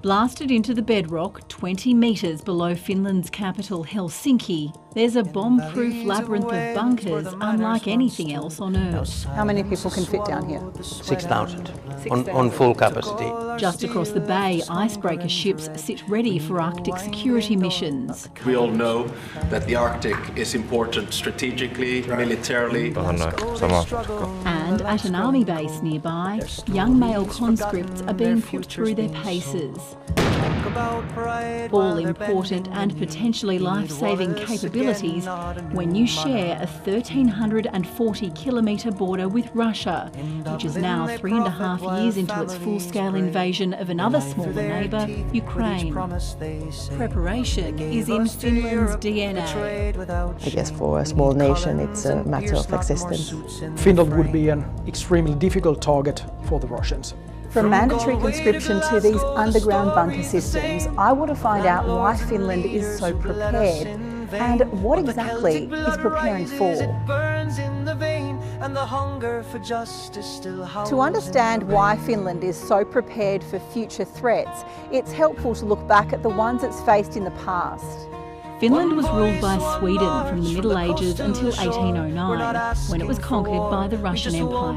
Blasted into the bedrock 20 metres below Finland's capital Helsinki, there's a bomb-proof labyrinth of bunkers unlike anything else on Earth. How many people can fit down here? 6,000 on full capacity. Just across the bay, icebreaker ships sit ready for Arctic security missions. We all know that the Arctic is important strategically, militarily. And at an army base nearby, young male conscripts are being put through their paces. All important and potentially life-saving capabilities when you share a 1,340-kilometre border with Russia, which is now 3.5 years into its full-scale invasion of another smaller neighbour, Ukraine. Preparation is in Finland's DNA. I guess for a small nation it's a matter of existence. Finland would be an extremely difficult target for the Russians. From mandatory conscription to these underground bunker systems, I want to find out why Finland is so prepared and what exactly is preparing for. To understand why Finland is so prepared for future threats, it's helpful to look back at the ones it's faced in the past. Finland was ruled by Sweden from the Middle Ages until 1809, when it was conquered by the Russian Empire.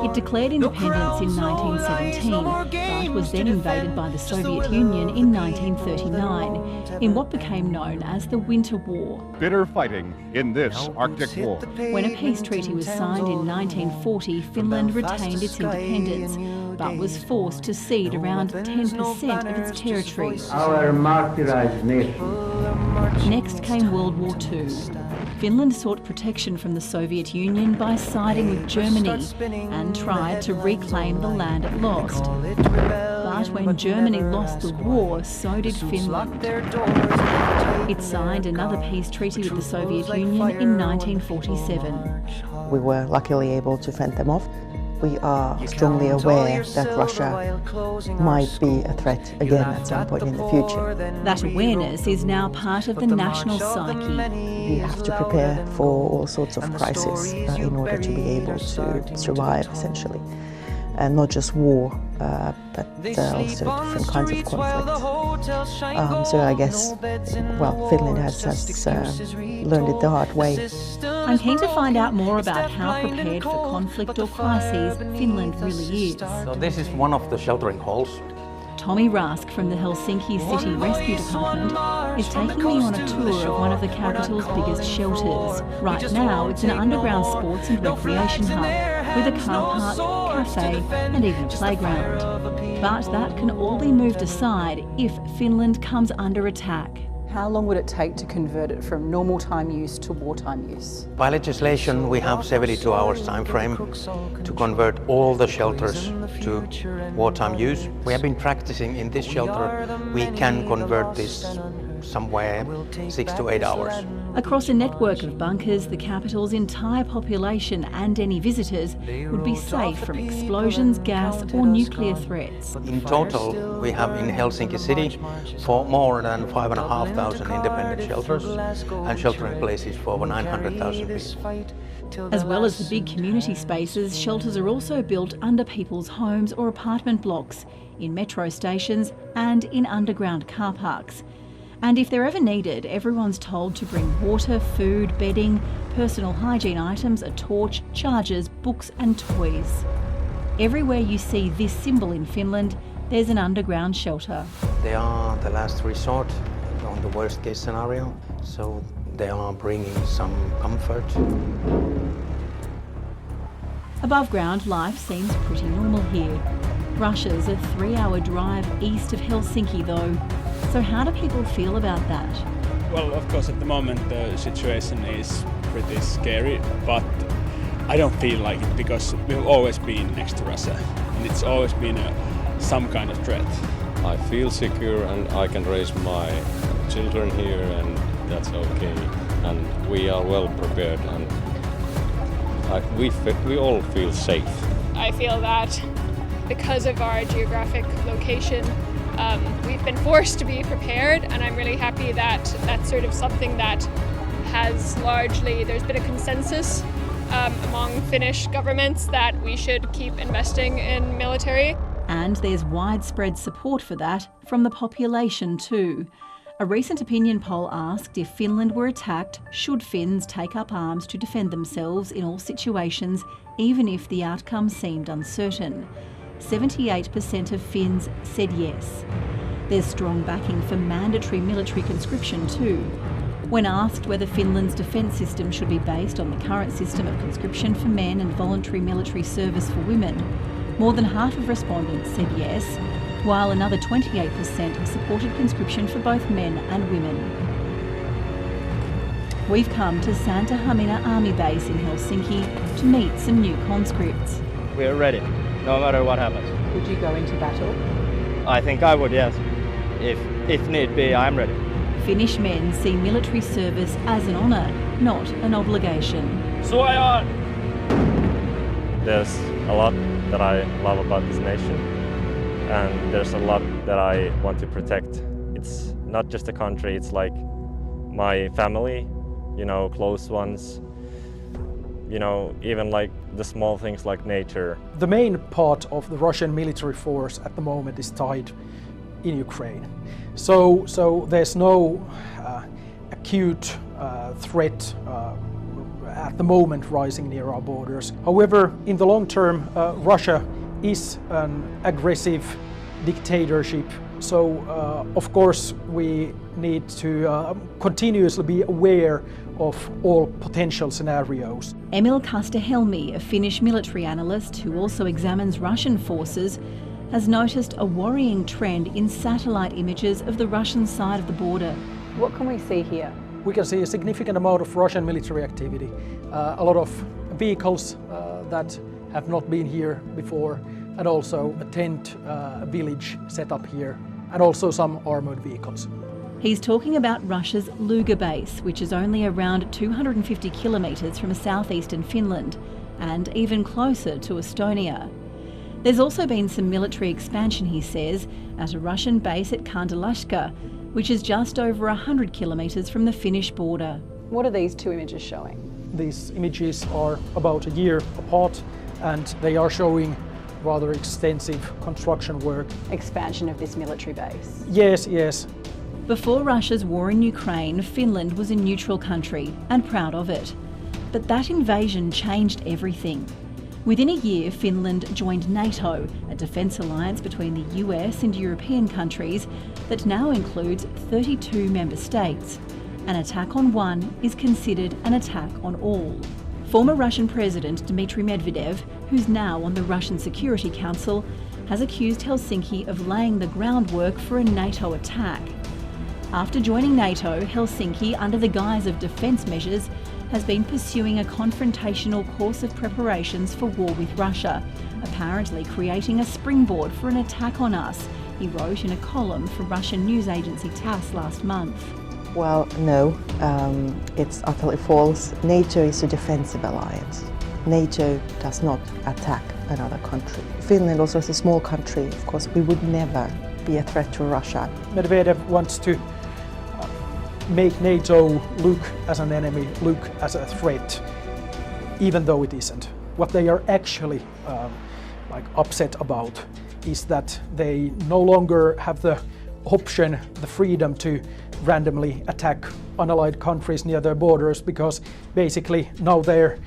It declared independence in 1917, but was then invaded by the Soviet Union in 1939, in what became known as the Winter War. Bitter fighting in this Arctic war. When a peace treaty was signed in 1940, Finland retained its independence, but was forced to cede around 10% of its territory. Our martyrized nation. Next came World War II. Finland sought protection from the Soviet Union by siding with Germany and tried to reclaim the land it lost. But when Germany lost the war, so did Finland. It signed another peace treaty with the Soviet Union in 1947. We were luckily able to fend them off. We are strongly aware that Russia might be a threat again at some point in the future. That awareness is now part of the national psyche. We have to prepare for all sorts of crises in order to be able to survive, essentially. And not just war, but also different kinds of conflict. So I guess, well, Finland has learned it the hard way. I'm keen to find out more about how prepared for conflict or crises Finland really is. So this is one of the sheltering halls. Tommy Rask from the Helsinki City Rescue Department is taking me on a tour of one of the capital's biggest shelters. Right now, it's an underground sports and recreation hub with a car park, cafe and even a playground. But that can all be moved aside if Finland comes under attack. How long would it take to convert it from normal time use to wartime use? By legislation, we have 72 hours time frame to convert all the shelters to wartime use. We have been practicing in this shelter. We can convert this somewhere 6 to 8 hours. Across a network of bunkers, the capital's entire population and any visitors would be safe from explosions, gas or nuclear threats. In total, we have in Helsinki City for more than 5,500 independent shelters and sheltering places for over 900,000 people. As well as the big community spaces, shelters are also built under people's homes or apartment blocks, in metro stations and in underground car parks. And if they're ever needed, everyone's told to bring water, food, bedding, personal hygiene items, a torch, chargers, books and toys. Everywhere you see this symbol in Finland, there's an underground shelter. They are the last resort on the worst case scenario, so they are bringing some comfort. Above ground, life seems pretty normal here. Russia's a 3-hour drive east of Helsinki though. So how do people feel about that? Well, of course, at the moment the situation is pretty scary, but I don't feel like it because we've always been next to Russia and it's always been some kind of threat. I feel secure and I can raise my children here and that's okay. And we are well prepared and we all feel safe. I feel that because of our geographic location, we've been forced to be prepared, and I'm really happy that that's sort of something that has largely, there's been a consensus among Finnish governments that we should keep investing in military. And there's widespread support for that from the population too. A recent opinion poll asked if Finland were attacked, should Finns take up arms to defend themselves in all situations, even if the outcome seemed uncertain. 78% of Finns said yes. There's strong backing for mandatory military conscription too. When asked whether Finland's defence system should be based on the current system of conscription for men and voluntary military service for women, more than half of respondents said yes, while another 28% supported conscription for both men and women. We've come to Santa Hamina Army Base in Helsinki to meet some new conscripts. We're ready, no matter what happens. Would you go into battle? I think I would, yes. If need be, I'm ready. Finnish men see military service as an honour, not an obligation. Suojaan! There's a lot that I love about this nation, and there's a lot that I want to protect. It's not just a country, it's like my family, you know, close ones, you know, even like the small things like nature. The main part of the Russian military force at the moment is tied in Ukraine. So there's no acute threat at the moment rising near our borders. However, in the long term, Russia is an aggressive dictatorship. So, of course, we need to continuously be aware of all potential scenarios. Emil Kastahelmi, a Finnish military analyst who also examines Russian forces, has noticed a worrying trend in satellite images of the Russian side of the border. What can we see here? We can see a significant amount of Russian military activity, a lot of vehicles that have not been here before, and also a tent village set up here, and also some armoured vehicles. He's talking about Russia's Luga base, which is only around 250 kilometres from southeastern Finland, and even closer to Estonia. There's also been some military expansion, he says, at a Russian base at Kandalashka, which is just over 100 kilometres from the Finnish border. What are these two images showing? These images are about a year apart, and they are showing rather extensive construction work. Expansion of this military base? Yes, yes. Before Russia's war in Ukraine, Finland was a neutral country and proud of it. But that invasion changed everything. Within a year, Finland joined Nato, a defence alliance between the US and European countries that now includes 32 member states. An attack on one is considered an attack on all. Former Russian President Dmitry Medvedev, who's now on the Russian Security Council, has accused Helsinki of laying the groundwork for a NATO attack. After joining NATO, Helsinki, under the guise of defence measures, has been pursuing a confrontational course of preparations for war with Russia, apparently creating a springboard for an attack on us, he wrote in a column for Russian news agency TASS last month. Well, no, it's utterly false. NATO is a defensive alliance. NATO does not attack another country. Finland also is a small country. Of course, we would never be a threat to Russia. Medvedev wants to make NATO look as an enemy, look as a threat, even though it isn't. What they are actually upset about is that they no longer have the option, the freedom to randomly attack unallied countries near their borders, because basically now there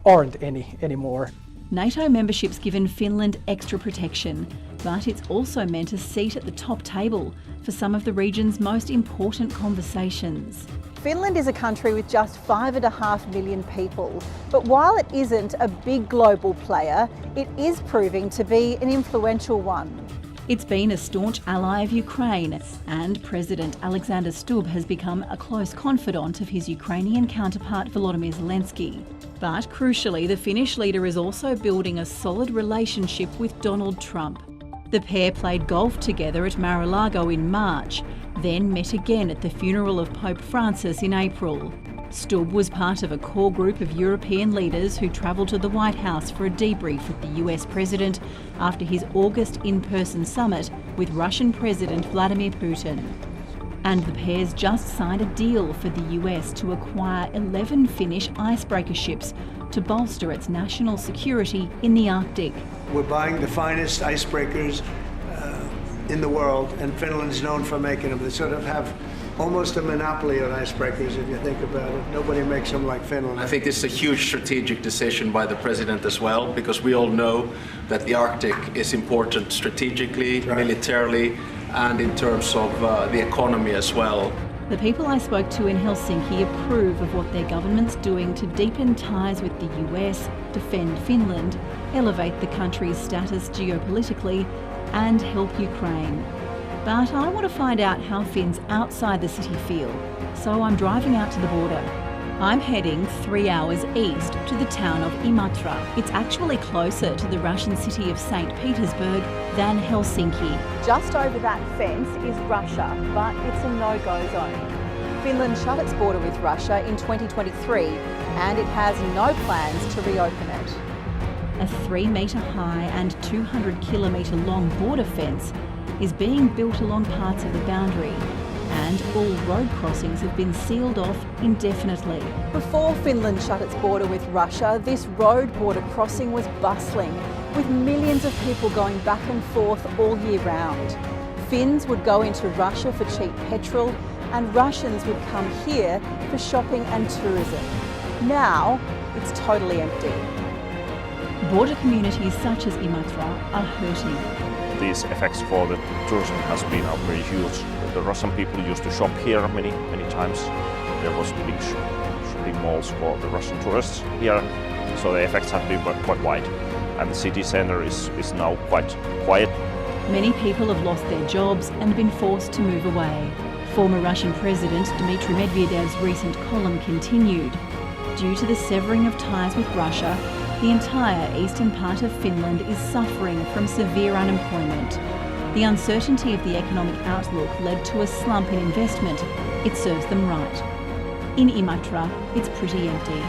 aren't any anymore. NATO membership's given Finland extra protection, but it's also meant a seat at the top table for some of the region's most important conversations. Finland is a country with just 5.5 million people, but while it isn't a big global player, it is proving to be an influential one. It's been a staunch ally of Ukraine, and President Alexander Stubb has become a close confidant of his Ukrainian counterpart Volodymyr Zelensky. But crucially, the Finnish leader is also building a solid relationship with Donald Trump. The pair played golf together at Mar-a-Lago in March, then met again at the funeral of Pope Francis in April. Stubb was part of a core group of European leaders who travelled to the White House for a debrief with the US President after his August in-person summit with Russian President Vladimir Putin. And the pairs just signed a deal for the US to acquire 11 Finnish icebreaker ships, to bolster its national security in the Arctic. We're buying the finest icebreakers in the world, and Finland's known for making them. They sort of have almost a monopoly on icebreakers, if you think about it. Nobody makes them like Finland. I think this is a huge strategic decision by the president as well, because we all know that the Arctic is important strategically, militarily, and in terms of the economy as well. The people I spoke to in Helsinki approve of what their government's doing to deepen ties with the US, defend Finland, elevate the country's status geopolitically, and help Ukraine. But I want to find out how Finns outside the city feel, so I'm driving out to the border. I'm heading 3 hours east to the town of Imatra. It's actually closer to the Russian city of St. Petersburg than Helsinki. Just over that fence is Russia, but it's a no-go zone. Finland shut its border with Russia in 2023, and it has no plans to reopen it. A 3-metre high and 200-kilometre long border fence is being built along parts of the boundary, and all road crossings have been sealed off indefinitely. Before Finland shut its border with Russia, this road border crossing was bustling, with millions of people going back and forth all year round. Finns would go into Russia for cheap petrol, and Russians would come here for shopping and tourism. Now, it's totally empty. Border communities such as Imatra are hurting. These effects for the tourism has been very huge. The Russian people used to shop here many times. There was big shopping malls for the Russian tourists here, so the effects have been quite wide. And the city center is now quite quiet. Many people have lost their jobs and been forced to move away. Former Russian President Dmitry Medvedev's recent column continued. Due to the severing of ties with Russia, the entire eastern part of Finland is suffering from severe unemployment. The uncertainty of the economic outlook led to a slump in investment. It serves them right. In Imatra, it's pretty empty.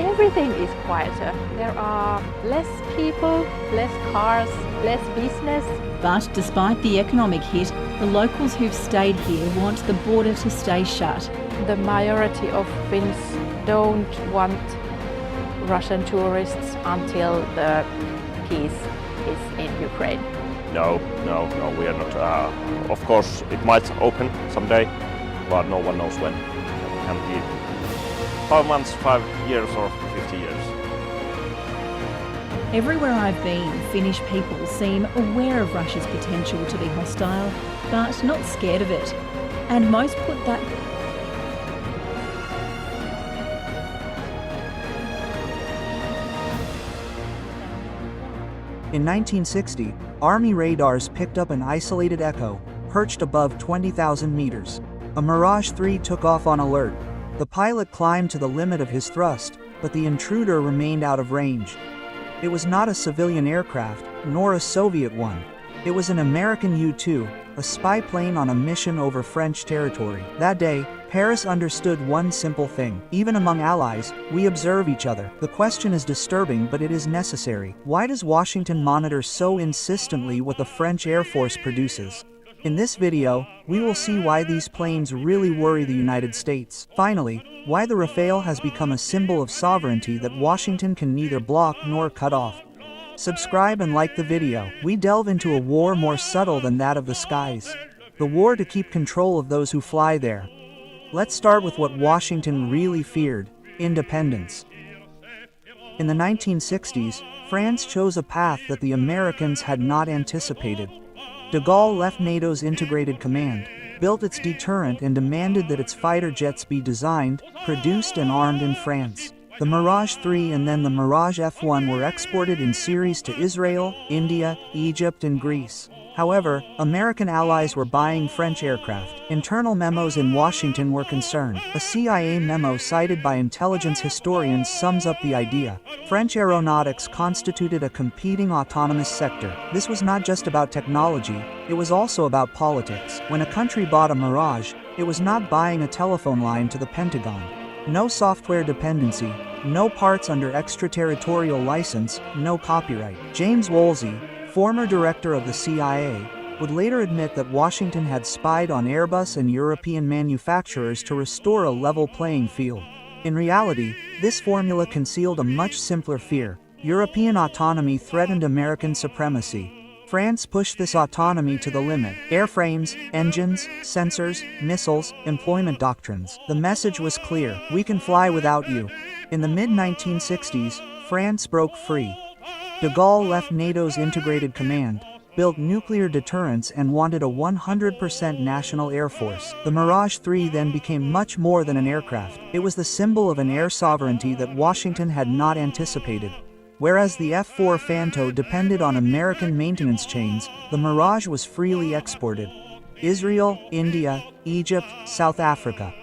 Everything is quieter. There are less people, less cars, less business. But despite the economic hit, the locals who've stayed here want the border to stay shut. The majority of Finns don't want Russian tourists until the peace is in Ukraine. No, we are not. Of course, it might open someday, but no one knows when. It can be 5 months, 5 years, or 50 years. Everywhere I've been, Finnish people seem aware of Russia's potential to be hostile, but not scared of it. And most put that In 1960, Army radars picked up an isolated Echo, perched above 20,000 meters. A Mirage 3 took off on alert. The pilot climbed to the limit of his thrust, but the intruder remained out of range. It was not a civilian aircraft, nor a Soviet one. It was an American U-2, a spy plane on a mission over French territory. That day, Paris understood one simple thing. Even among allies, we observe each other. The question is disturbing, but it is necessary. Why does Washington monitor so insistently what the French Air Force produces? In this video, we will see why these planes really worry the United States. Finally, why the Rafale has become a symbol of sovereignty that Washington can neither block nor cut off. Subscribe and like the video. We delve into a war more subtle than that of the skies. The war to keep control of those who fly there. Let's start with what Washington really feared: independence. In the 1960s, France chose a path that the Americans had not anticipated. De Gaulle left NATO's integrated command, built its deterrent, and demanded that its fighter jets be designed, produced, and armed in France. The Mirage 3 and then the Mirage F1 were exported in series to Israel, India, Egypt, and Greece. However, American allies were buying French aircraft. Internal memos in Washington were concerned. A CIA memo cited by intelligence historians sums up the idea. French aeronautics constituted a competing autonomous sector. This was not just about technology, it was also about politics. When a country bought a Mirage, it was not buying a telephone line to the Pentagon. No software dependency, no parts under extraterritorial license, no copyright. James Woolsey, former director of the CIA, would later admit that Washington had spied on Airbus and European manufacturers to restore a level playing field. In reality, this formula concealed a much simpler fear. European autonomy threatened American supremacy. France pushed this autonomy to the limit. Airframes, engines, sensors, missiles, employment doctrines. The message was clear: we can fly without you. In the mid-1960s, France broke free. De Gaulle left NATO's integrated command, built nuclear deterrence, and wanted a 100% national air force. The Mirage 3 then became much more than an aircraft. It was the symbol of an air sovereignty that Washington had not anticipated. Whereas the F-4 Phantom depended on American maintenance chains, the Mirage was freely exported. Israel, India, Egypt, South Africa.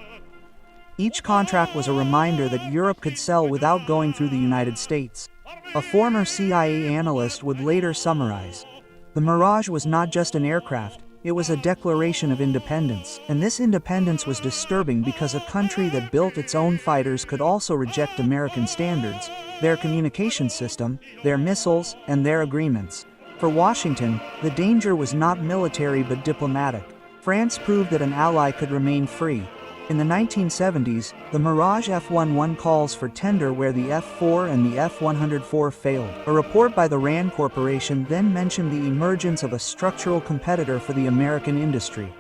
Each contract was a reminder that Europe could sell without going through the United States. A former CIA analyst would later summarize: the Mirage was not just an aircraft, it was a declaration of independence. And this independence was disturbing because a country that built its own fighters could also reject American standards, their communication system, their missiles, and their agreements. For Washington, the danger was not military but diplomatic. France proved that an ally could remain free. In the 1970s, the Mirage F-11 calls for tender where the F-4 and the F-104 failed. A report by the RAND Corporation then mentioned the emergence of a structural competitor for the American industry.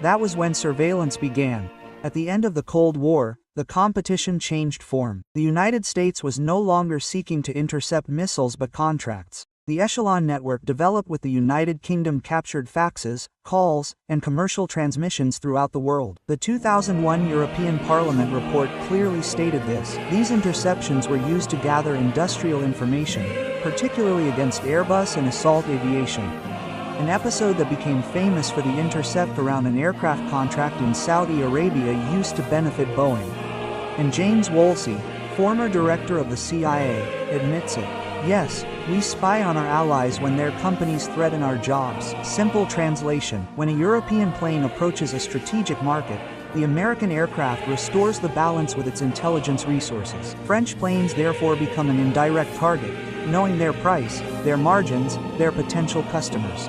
That was when surveillance began. At the end of the Cold War, the competition changed form. The United States was no longer seeking to intercept missiles but contracts. The Echelon network developed with the United Kingdom captured faxes, calls, and commercial transmissions throughout the world. The 2001 European Parliament report clearly stated this. These interceptions were used to gather industrial information, particularly against Airbus and assault aviation. An episode that became famous for the intercept around an aircraft contract in Saudi Arabia used to benefit Boeing. And James Woolsey, former director of the CIA, admits it. Yes, we spy on our allies when their companies threaten our jobs. Simple translation: when a European plane approaches a strategic market, the American aircraft restores the balance with its intelligence resources. French planes therefore become an indirect target, knowing their price, their margins, their potential customers.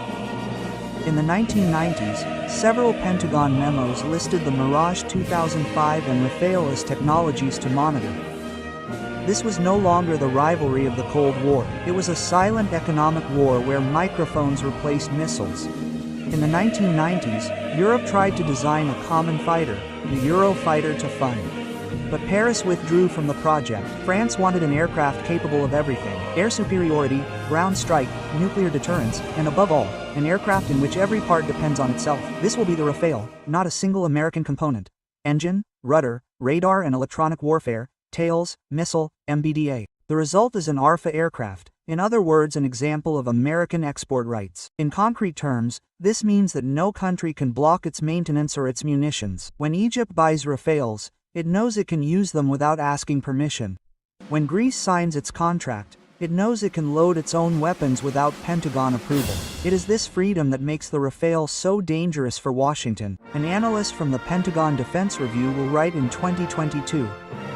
In the 1990s, several Pentagon memos listed the Mirage 2005 and Rafale as technologies to monitor. This was no longer the rivalry of the Cold War. It was a silent economic war where microphones replaced missiles. In the 1990s, Europe tried to design a common fighter, the Eurofighter to fund. But Paris withdrew from the project. France wanted an aircraft capable of everything: air superiority, ground strike, nuclear deterrence, and above all, an aircraft in which every part depends on itself. This will be the Rafale, not a single American component. Engine, rudder, radar and electronic warfare, tails, missile, MBDA. The result is an ARFA aircraft, in other words an example of American export rights. In concrete terms, this means that no country can block its maintenance or its munitions. When Egypt buys Rafales, it knows it can use them without asking permission. When Greece signs its contract, it knows it can load its own weapons without Pentagon approval. It is this freedom that makes the Rafale so dangerous for Washington. An analyst from the Pentagon Defense Review will write in 2022,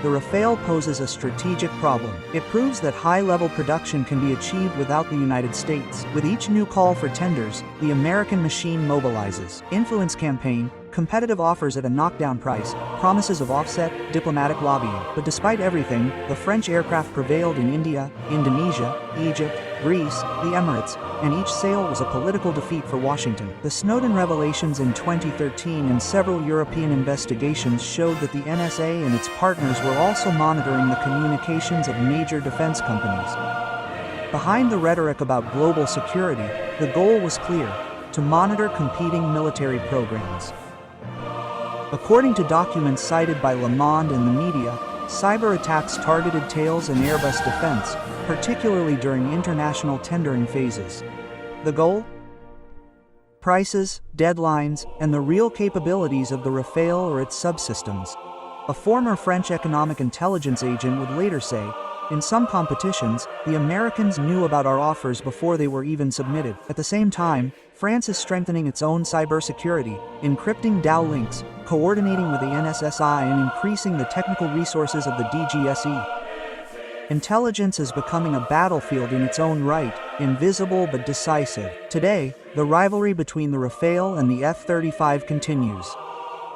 "The Rafale poses a strategic problem. It proves that high-level production can be achieved without the United States. With each new call for tenders, the American machine mobilizes. Influence campaign, competitive offers at a knockdown price, promises of offset, diplomatic lobbying. But despite everything, the French aircraft prevailed in India, Indonesia, Egypt, Greece, the Emirates, and each sale was a political defeat for Washington. The Snowden revelations in 2013 and several European investigations showed that the NSA and its partners were also monitoring the communications of major defense companies. Behind the rhetoric about global security, the goal was clear: to monitor competing military programs. According to documents cited by Le Monde and the media, cyber attacks targeted Thales and Airbus defense, particularly during international tendering phases. The goal? Prices, deadlines, and the real capabilities of the Rafale or its subsystems. A former French economic intelligence agent would later say, "In some competitions, the Americans knew about our offers before they were even submitted." At the same time, France is strengthening its own cybersecurity, encrypting DAO links, coordinating with the NSSI and increasing the technical resources of the DGSE. Intelligence is becoming a battlefield in its own right, invisible but decisive. Today, the rivalry between the Rafale and the F-35 continues.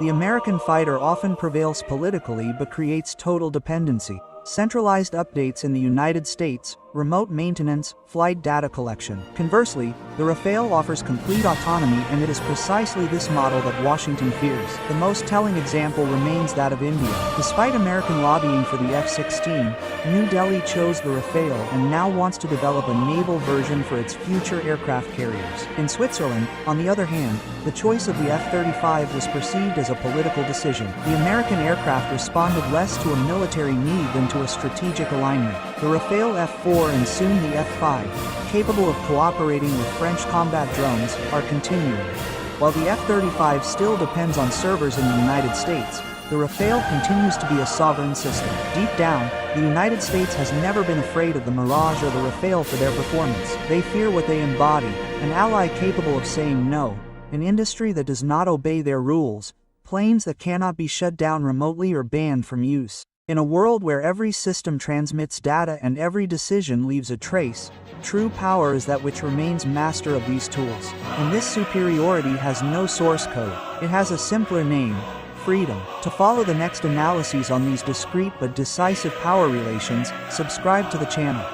The American fighter often prevails politically but creates total dependency. Centralized updates in the United States, remote maintenance, flight data collection. Conversely, the Rafale offers complete autonomy, and it is precisely this model that Washington fears. The most telling example remains that of India. Despite American lobbying for the F-16, New Delhi chose the Rafale and now wants to develop a naval version for its future aircraft carriers. In Switzerland, on the other hand, the choice of the F-35 was perceived as a political decision. The American aircraft responded less to a military need than to a strategic alignment. The Rafale F-4 and soon the F-5, capable of cooperating with French combat drones, are continuing. While the F-35 still depends on servers in the United States, the Rafale continues to be a sovereign system. Deep down, the United States has never been afraid of the Mirage or the Rafale for their performance. They fear what they embody, an ally capable of saying no, an industry that does not obey their rules, planes that cannot be shut down remotely or banned from use. In a world where every system transmits data and every decision leaves a trace, true power is that which remains master of these tools. And this superiority has no source code. It has a simpler name: freedom. To follow the next analyses on these discrete but decisive power relations, subscribe to the channel.